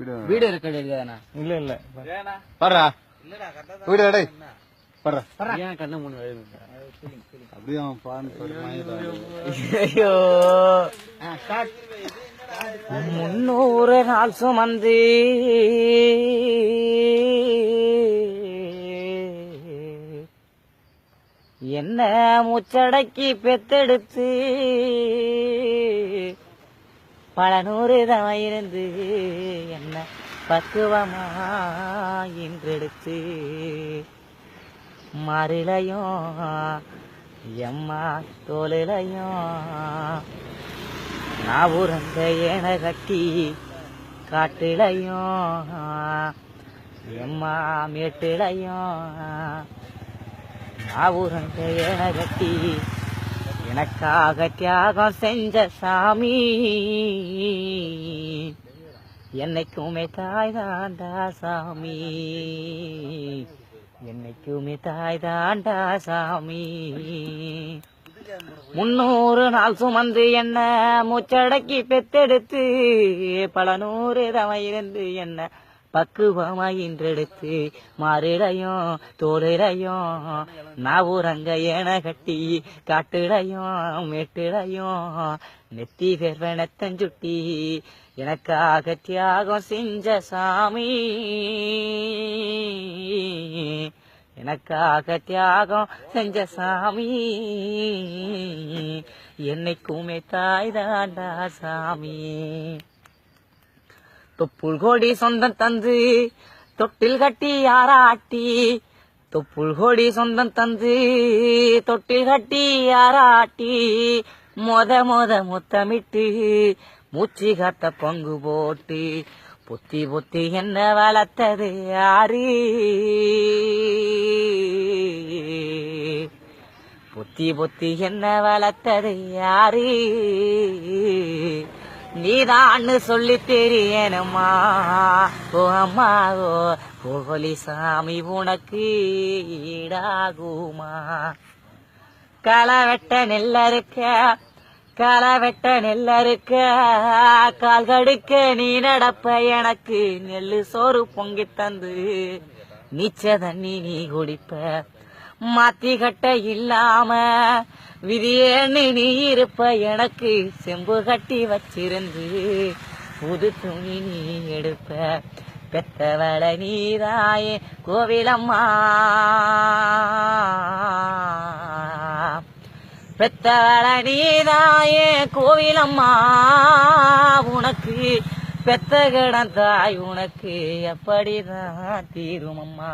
Video record எடுக்காதண்ணா. இல்ல பாரு video எடு பாரு. ஏன் கண்ணு மூணு அப்படியே ஐயோ 300 நாள் சுமந்து என்ன முச்சடக்கி பெத்தெடுத்து பல 100 தான் இருந்து என்ன பக்குவமா இன்றெடுத்து மாறிலையும் எம்மா தோலையும் நான் உறந்த ஏன கட்டி காட்டிலையும் எம்மா மேட்டிலையும் நான் உறந்த ஏன கட்டி எனக்காக தியாகம் செஞ்ச சாமி என்னைக்குமே தாய் தாண்டா சாமி என்னைக்குமே தாய் தாண்டா சாமி 300 நாள் சுமந்து என்ன முச்சடக்கி பெத்தெடுத்து பல 100 தவம் இருந்து என்ன பக்குவமா இன்றெடுத்து மாறிடையும் தோலிடையும் நான் ஊரங்க ஏன கட்டி காட்டிடையும் மேட்டிடையும் நெத்தி வேர்வனத்தஞ்சுட்டி எனக்காக தியாகம் செஞ்ச சாமி எனக்காக தியாகம் செஞ்ச சாமி என்னைக்குமே தாய் தாண்டா சாமி தொப்புள் கோடி சொந்தம் தந்து தொட்டில் கட்டி யாராட்டி தொப்புள் கோடி சொந்தம் தந்து தொட்டில் கட்டி யாராட்டி மொத முத்தமிட்டு மூச்சு காத்த பங்கு போட்டு பொத்தி பொத்தி என்ன வளர்த்தது யாரு பொத்தி பொத்தி என்ன வளர்த்தது யாரு நீதான்னு சொல்லி தெரியணுமா ஓ அம்மா ஓ கோலி சாமி உனக்கு ஈடாகுமா களை வெட்ட நெல்ல இருக்க கால் கடுக்க நீ நடப்ப எனக்கு நெல்லு சோறு பொங்கி தந்து நீச்ச தண்ணி நீ குடிப்ப மாத்தி கட்ட இல்லாம விதியேன்னு நீ இருப்ப எனக்கு செம்பு கட்டி வச்சிருந்து புது துணி நீ எடுப்ப பெத்தவள நீதாயே கோவிலம்மா பெத்தவள நீதாயே கோவிலம்மா உனக்கு பெத்த கிடம் தாய் உனக்கு எப்படிதான் தீருமம்மா.